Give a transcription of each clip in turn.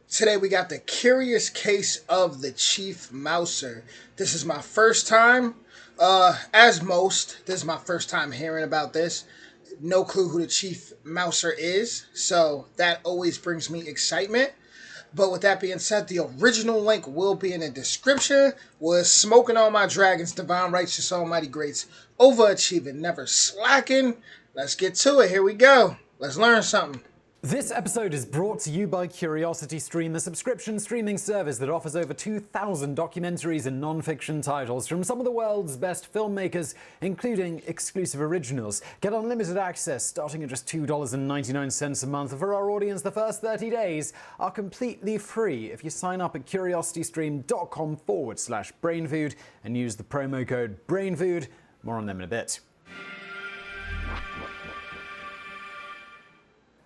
Today we got the curious case of the Chief Mouser. This is my first time, as most, this is my first time hearing about this. No clue who the Chief Mouser is, so that always brings me excitement. But with that being said, the original link will be in the description. Was smoking on my dragons, divine righteous almighty greats, overachieving, never slacking. Let's get to it. Here we go. Let's learn something. This episode is brought to you by CuriosityStream, a subscription streaming service that offers over 2,000 documentaries and non-fiction titles from some of the world's best filmmakers, including exclusive originals. Get unlimited access starting at just $2.99 a month. For our audience, the first 30 days are completely free if you sign up at curiositystream.com/brainfood and use the promo code BRAINFOOD. More on them in a bit.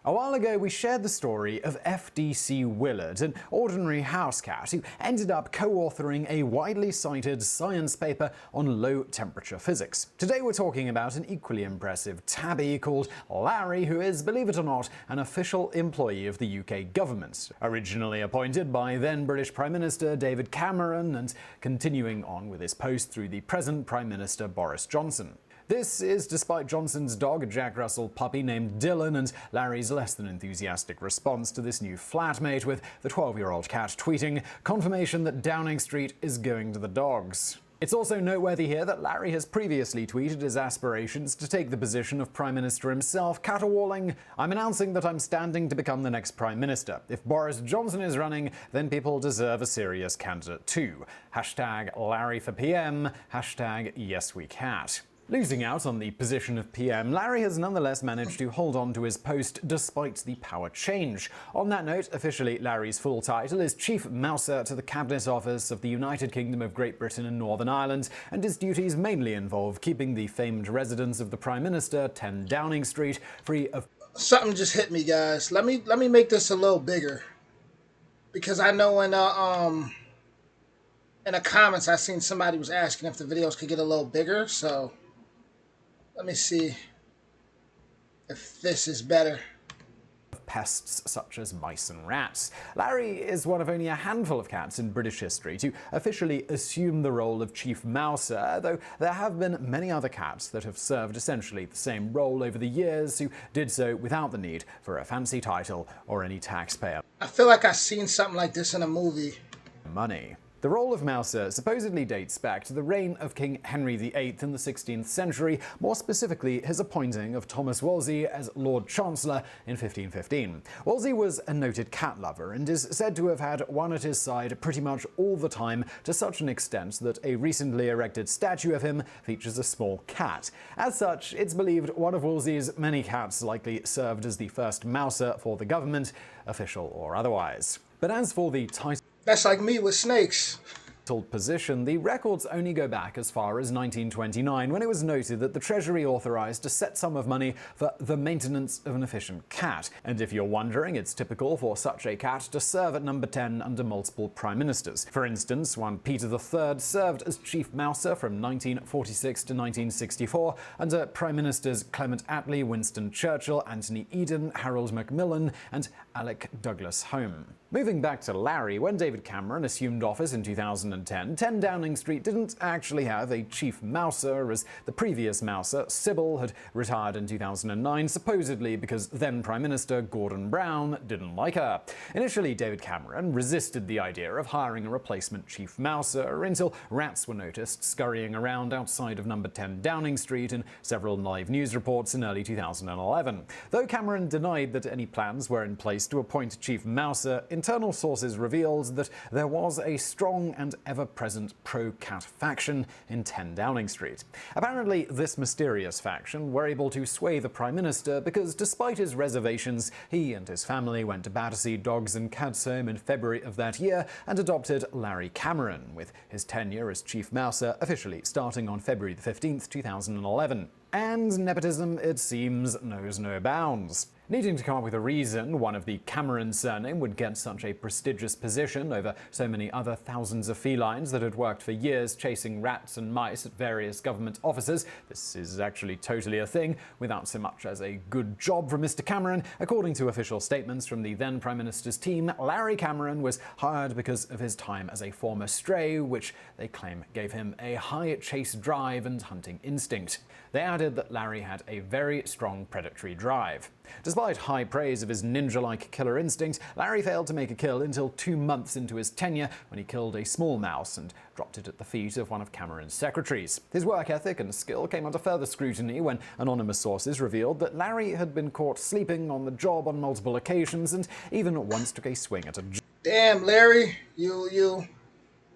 A while ago, we shared the story of FDC Willard, an ordinary house cat who ended up co-authoring a widely cited science paper on low-temperature physics. Today we're talking about an equally impressive tabby called Larry, who is, believe it or not, an official employee of the UK government. Originally appointed by then British Prime Minister David Cameron and continuing on with his post through the present Prime Minister Boris Johnson. This is despite Johnson's dog, a Jack Russell puppy named Dylan, and Larry's less than enthusiastic response to this new flatmate, with the 12-year-old cat tweeting, "Confirmation that Downing Street is going to the dogs." It's also noteworthy here that Larry has previously tweeted his aspirations to take the position of Prime Minister himself, caterwauling, "I'm announcing that I'm standing to become the next Prime Minister. If Boris Johnson is running, then people deserve a serious candidate too. Hashtag Larry for PM, hashtag Yes We Cat." Losing out on the position of PM, Larry has nonetheless managed to hold on to his post despite the power change. On that note, officially Larry's full title is Chief Mouser to the Cabinet Office of the United Kingdom of Great Britain and Northern Ireland, and his duties mainly involve keeping the famed residence of the Prime Minister, 10 Downing Street, free of... Something just hit me, guys. Let me make this a little bigger, because I know in the comments I seen somebody was asking if the videos could get a little bigger, so let me see if this is better. Pests such as mice and rats. Larry is one of only a handful of cats in British history to officially assume the role of Chief Mouser, though there have been many other cats that have served essentially the same role over the years who did so without the need for a fancy title or any taxpayer I feel like I've seen something like this in a movie. money. The role of Mouser supposedly dates back to the reign of King Henry VIII in the 16th century, more specifically his appointing of Thomas Wolsey as Lord Chancellor in 1515. Wolsey was a noted cat lover and is said to have had one at his side pretty much all the time, to such an extent that a recently erected statue of him features a small cat. As such, it's believed one of Wolsey's many cats likely served as the first Mouser for the government, official or otherwise. But as for the title... That's like me with snakes. Position, the records only go back as far as 1929, when it was noted that the Treasury authorised a set sum of money for the maintenance of an efficient cat. And if you're wondering, it's typical for such a cat to serve at number 10 under multiple prime ministers. For instance, one Peter III served as Chief Mouser from 1946 to 1964 under Prime Ministers Clement Attlee, Winston Churchill, Anthony Eden, Harold Macmillan, and Alec Douglas Home. Moving back to Larry, when David Cameron assumed office in 2010, 10 Downing Street didn't actually have a Chief Mouser, as the previous Mouser, Sybil, had retired in 2009, supposedly because then Prime Minister Gordon Brown didn't like her. Initially, David Cameron resisted the idea of hiring a replacement Chief Mouser until rats were noticed scurrying around outside of number 10 Downing Street in several live news reports in early 2011. Though Cameron denied that any plans were in place to appoint a Chief Mouser, internal sources revealed that there was a strong and ever-present pro-cat faction in 10 Downing Street. Apparently, this mysterious faction were able to sway the Prime Minister because, despite his reservations, he and his family went to Battersea Dogs and Cats Home in February of that year and adopted Larry Cameron, with his tenure as Chief Mouser officially starting on February 15, 2011. And nepotism, it seems, knows no bounds. Needing to come up with a reason one of the Cameron surname would get such a prestigious position over so many other thousands of felines that had worked for years chasing rats and mice at various government offices, this is actually totally a thing, without so much as a good job from Mr. Cameron. According to official statements from the then Prime Minister's team, Larry Cameron was hired because of his time as a former stray, which they claim gave him a high chase drive and hunting instinct. They added that Larry had a very strong predatory drive. Despite high praise of his ninja-like killer instinct, Larry failed to make a kill until 2 months into his tenure when he killed a small mouse and dropped it at the feet of one of Cameron's secretaries. His work ethic and skill came under further scrutiny when anonymous sources revealed that Larry had been caught sleeping on the job on multiple occasions and even once took a swing at a Damn, Larry, you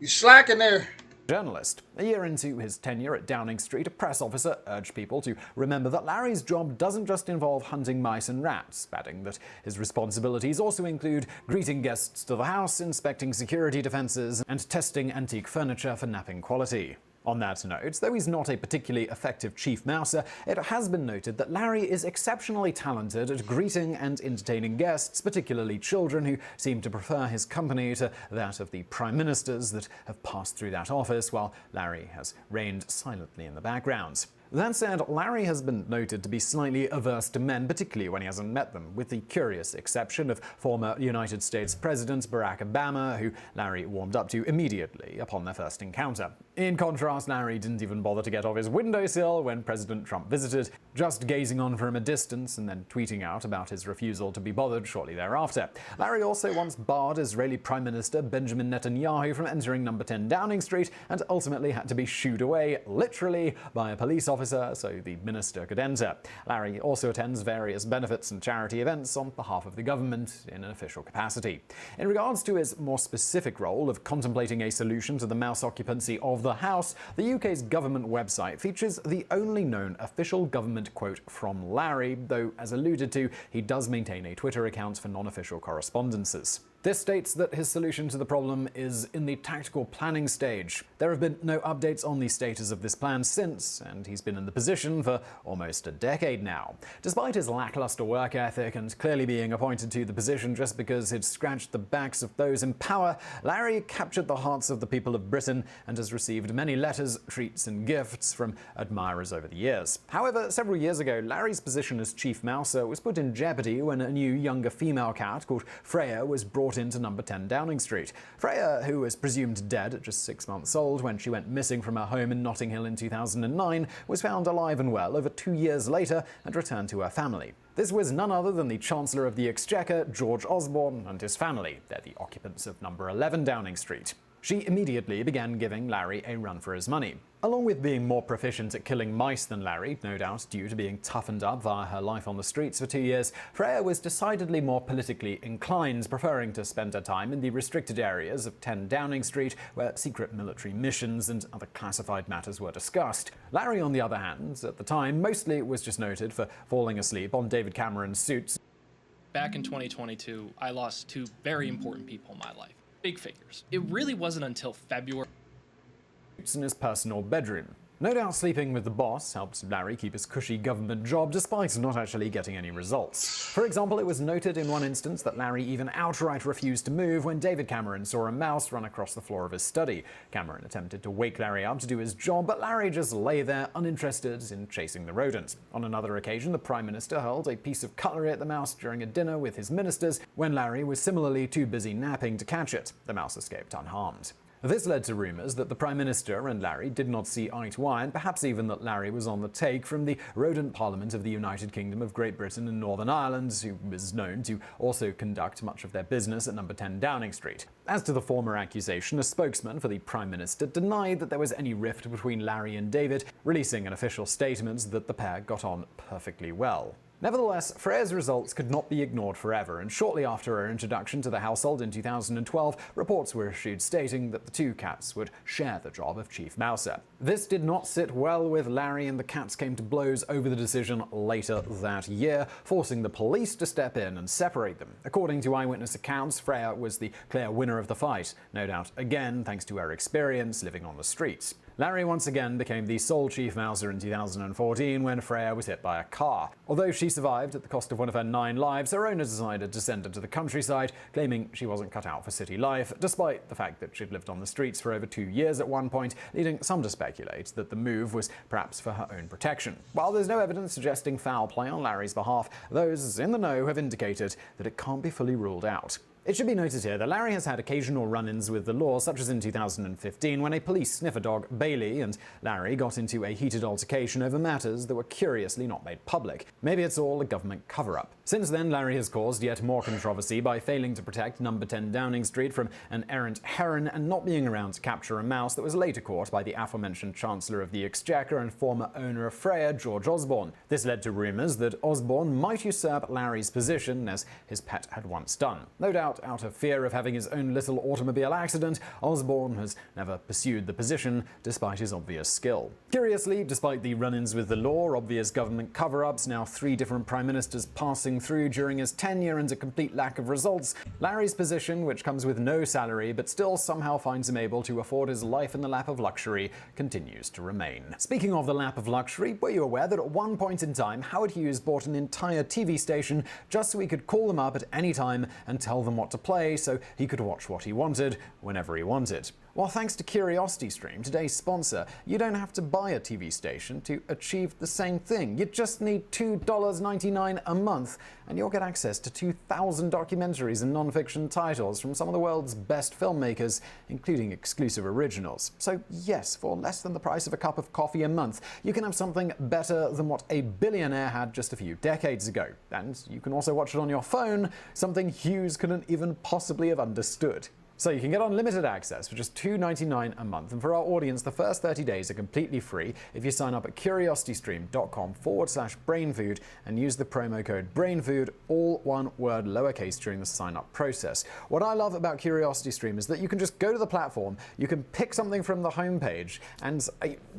slacking there. journalist. A year into his tenure at Downing Street, a press officer urged people to remember that Larry's job doesn't just involve hunting mice and rats, adding that his responsibilities also include greeting guests to the house, inspecting security defenses, and testing antique furniture for napping quality. On that note, though he's not a particularly effective chief mouser, it has been noted that Larry is exceptionally talented at greeting and entertaining guests, particularly children who seem to prefer his company to that of the prime ministers that have passed through that office, while Larry has reigned silently in the background. That said, Larry has been noted to be slightly averse to men, particularly when he hasn't met them, with the curious exception of former United States President Barack Obama, who Larry warmed up to immediately upon their first encounter. In contrast, Larry didn't even bother to get off his windowsill when President Trump visited, just gazing on from a distance and then tweeting out about his refusal to be bothered shortly thereafter. Larry also once barred Israeli Prime Minister Benjamin Netanyahu from entering number 10 Downing Street and ultimately had to be shooed away, literally, by a police officer so the minister could enter. Larry also attends various benefits and charity events on behalf of the government in an official capacity. In regards to his more specific role of contemplating a solution to the mouse occupancy of the House, the UK's government website features the only known official government quote from Larry, though as alluded to, he does maintain a Twitter account for non-official correspondences. This states that his solution to the problem is in the tactical planning stage. There have been no updates on the status of this plan since, and he's been in the position for almost a decade now. Despite his lackluster work ethic and clearly being appointed to the position just because he'd scratched the backs of those in power, Larry captured the hearts of the people of Britain and has received many letters, treats, and gifts from admirers over the years. However, several years ago, Larry's position as chief mouser was put in jeopardy when a new, younger female cat called Freya was brought into number 10 Downing Street. Freya, who was presumed dead at just 6 months old when she went missing from her home in Notting Hill in 2009, was found alive and well over 2 years later and returned to her family. This was none other than the Chancellor of the Exchequer, George Osborne, and his family. They're the occupants of number 11 Downing Street. She immediately began giving Larry a run for his money. Along with being more proficient at killing mice than Larry, no doubt due to being toughened up via her life on the streets for 2 years, Freya was decidedly more politically inclined, preferring to spend her time in the restricted areas of 10 Downing Street, where secret military missions and other classified matters were discussed. Larry, on the other hand, at the time, mostly was just noted for falling asleep on David Cameron's suits. Back in 2022, I lost 2 very important people in my life. Big figures. It really wasn't until February in his personal bedroom. No doubt sleeping with the boss helped Larry keep his cushy government job despite not actually getting any results. For example, it was noted in one instance that Larry even outright refused to move when David Cameron saw a mouse run across the floor of his study. Cameron attempted to wake Larry up to do his job, but Larry just lay there uninterested in chasing the rodent. On another occasion, the Prime Minister hurled a piece of cutlery at the mouse during a dinner with his ministers when Larry was similarly too busy napping to catch it. The mouse escaped unharmed. This led to rumours that the Prime Minister and Larry did not see eye to eye, and perhaps even that Larry was on the take from the rodent Parliament of the United Kingdom of Great Britain and Northern Ireland, who was known to also conduct much of their business at number 10 Downing Street. As to the former accusation, a spokesman for the Prime Minister denied that there was any rift between Larry and David, releasing an official statement that the pair got on perfectly well. Nevertheless, Freya's results could not be ignored forever, and shortly after her introduction to the household in 2012, reports were issued stating that the 2 cats would share the job of chief mouser. This did not sit well with Larry, and the cats came to blows over the decision later that year, forcing the police to step in and separate them. According to eyewitness accounts, Freya was the clear winner of the fight, no doubt again thanks to her experience living on the streets. Larry once again became the sole chief mouser in 2014 when Freya was hit by a car. Although she survived at the cost of one of her 9 lives, her owner decided to send her to the countryside, claiming she wasn't cut out for city life, despite the fact that she'd lived on the streets for over 2 years at one point, leading some to speculate that the move was perhaps for her own protection. While there's no evidence suggesting foul play on Larry's behalf, those in the know have indicated that it can't be fully ruled out. It should be noted here that Larry has had occasional run-ins with the law, such as in 2015 when a police sniffer dog, Bailey, and Larry got into a heated altercation over matters that were curiously not made public. Maybe it's all a government cover-up. Since then, Larry has caused yet more controversy by failing to protect number 10 Downing Street from an errant heron and not being around to capture a mouse that was later caught by the aforementioned Chancellor of the Exchequer and former owner of Freya, George Osborne. This led to rumours that Osborne might usurp Larry's position, as his pet had once done. No doubt, out of fear of having his own little automobile accident, Osborne has never pursued the position, despite his obvious skill. Curiously, despite the run-ins with the law, obvious government cover-ups, now 3 different prime ministers passing through during his tenure, and a complete lack of results, Larry's position, which comes with no salary but still somehow finds him able to afford his life in the lap of luxury, continues to remain. Speaking of the lap of luxury, were you aware that at one point in time, Howard Hughes bought an entire TV station just so he could call them up at any time and tell them what to play so he could watch what he wanted, whenever he wanted? Well, thanks to CuriosityStream, today's sponsor, you don't have to buy a TV station to achieve the same thing. You just need $2.99 a month, and you'll get access to 2,000 documentaries and non-fiction titles from some of the world's best filmmakers, including exclusive originals. So yes, for less than the price of a cup of coffee a month, you can have something better than what a billionaire had just a few decades ago. And you can also watch it on your phone, something Hughes couldn't even possibly have understood. So you can get unlimited access for just $2.99 a month, and for our audience, the first 30 days are completely free if you sign up at curiositystream.com/brainfood and use the promo code BRAINFOOD, all one word lowercase, during the sign-up process. What I love about CuriosityStream is that you can just go to the platform, you can pick something from the homepage, and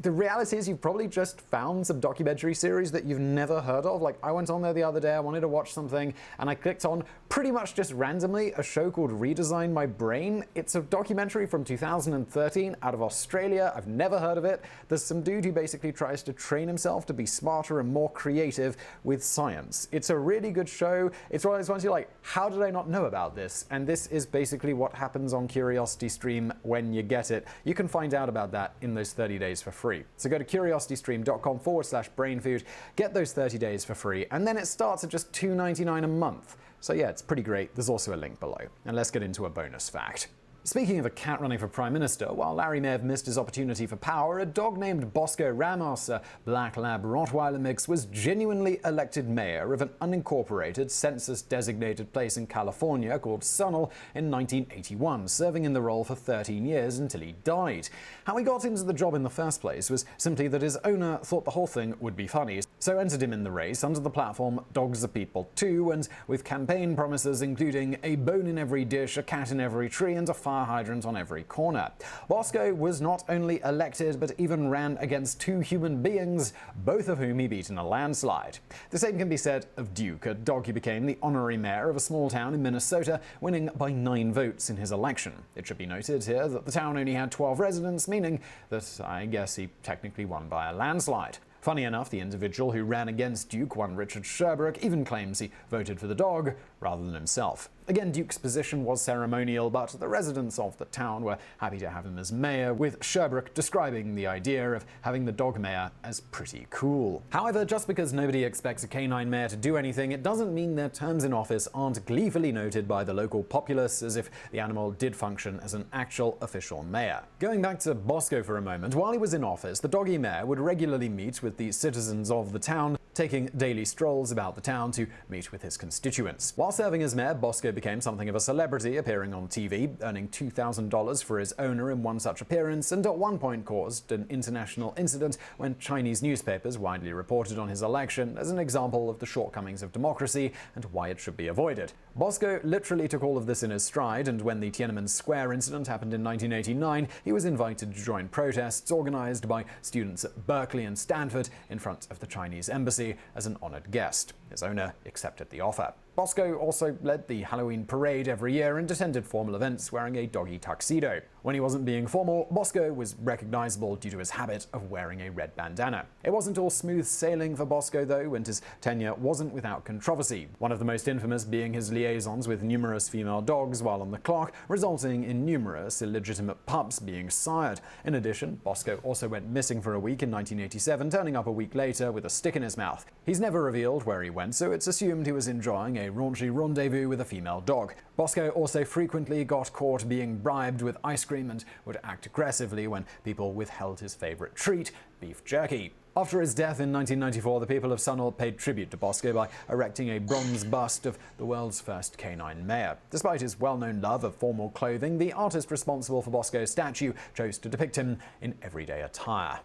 the reality is you've probably just found some documentary series that you've never heard of. Like, I went on there the other day, I wanted to watch something, and I clicked on, pretty much just randomly, a show called Redesign My Brain. It's a documentary from 2013 out of Australia. I've never heard of it. There's some dude who basically tries to train himself to be smarter and more creative with science. It's a really good show. It's one of those ones you're like, how did I not know about this? And this is basically what happens on CuriosityStream when you get it. You can find out about that in those 30 days for free. So go to curiositystream.com/brainfood, get those 30 days for free, and then it starts at just $2.99 a month. So yeah, it's pretty great. There's also a link below. And let's get into a bonus fact. Speaking of a cat running for Prime Minister, while Larry may have missed his opportunity for power, a dog named Bosco Ramos, a black lab Rottweiler mix, was genuinely elected mayor of an unincorporated, census-designated place in California called Sunol in 1981, serving in the role for 13 years until he died. How he got into the job in the first place was simply that his owner thought the whole thing would be funny, so entered him in the race under the platform Dogs Are People Too, and with campaign promises including a bone in every dish, a cat in every tree, and a fire hydrant on every corner. Bosco was not only elected, but even ran against 2 human beings, both of whom he beat in a landslide. The same can be said of Duke, a dog who became the honorary mayor of a small town in Minnesota, winning by 9 votes in his election. It should be noted here that the town only had 12 residents, meaning that I guess he technically won by a landslide. Funny enough, the individual who ran against Duke, one Richard Sherbrooke, even claims he voted for the dog rather than himself. Again, Duke's position was ceremonial, but the residents of the town were happy to have him as mayor, with Sherbrooke describing the idea of having the dog mayor as pretty cool. However, just because nobody expects a canine mayor to do anything, it doesn't mean their terms in office aren't gleefully noted by the local populace as if the animal did function as an actual official mayor. Going back to Bosco for a moment, while he was in office, the doggy mayor would regularly meet with the citizens of the town, taking daily strolls about the town to meet with his constituents. While serving as mayor, Bosco became something of a celebrity, appearing on TV, earning $2,000 for his owner in one such appearance, and at one point caused an international incident when Chinese newspapers widely reported on his election as an example of the shortcomings of democracy and why it should be avoided. Bosco literally took all of this in his stride, and when the Tiananmen Square incident happened in 1989, he was invited to join protests organized by students at Berkeley and Stanford in front of the Chinese embassy as an honored guest. His owner accepted the offer. Bosco also led the Halloween parade every year and attended formal events wearing a doggy tuxedo. When he wasn't being formal, Bosco was recognizable due to his habit of wearing a red bandana. It wasn't all smooth sailing for Bosco, though, and his tenure wasn't without controversy, one of the most infamous being his liaisons with numerous female dogs while on the clock, resulting in numerous illegitimate pups being sired. In addition, Bosco also went missing for a week in 1987, turning up a week later with a stick in his mouth. He's never revealed where he went, so it's assumed he was enjoying a raunchy rendezvous with a female dog. Bosco also frequently got caught being bribed with ice cream and would act aggressively when people withheld his favorite treat, beef jerky. After his death in 1994, the people of Sunol paid tribute to Bosco by erecting a bronze bust of the world's first canine mayor. Despite his well-known love of formal clothing, the artist responsible for Bosco's statue chose to depict him in everyday attire.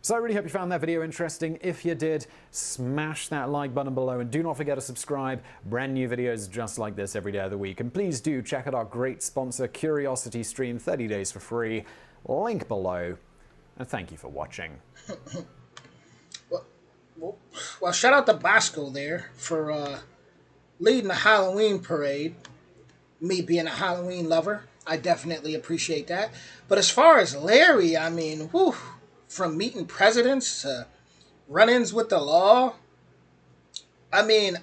So I really hope you found that video interesting. If you did, smash that like button below and do not forget to subscribe. Brand new videos just like this every day of the week. And please do check out our great sponsor, Curiosity Stream, 30 days for free. Link below. And thank you for watching. Well, shout out to Bosco there for leading the Halloween parade. Me being a Halloween lover, I definitely appreciate that. But as far as Larry, I mean, whew. From meeting presidents to run-ins with the law. I mean,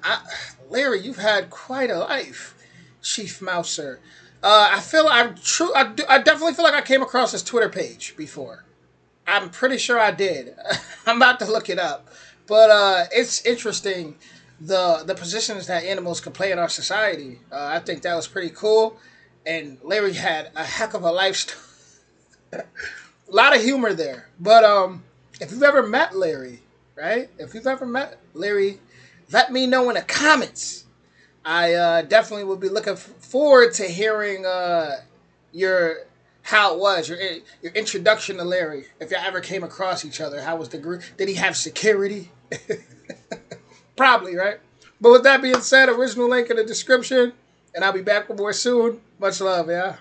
Larry, you've had quite a life, Chief Mouser. I definitely feel like I came across his Twitter page before. I'm pretty sure I did. I'm about to look it up, but it's interesting the positions that animals can play in our society. I think that was pretty cool, and Larry had a heck of a lifestyle. A lot of humor there. But if you've ever met Larry, right? If you've ever met Larry, let me know in the comments. I definitely would be looking forward to hearing how it was, your introduction to Larry. If you ever came across each other, how was the group? Did he have security? Probably, right? But with that being said, original link in the description, and I'll be back with more soon. Much love, yeah.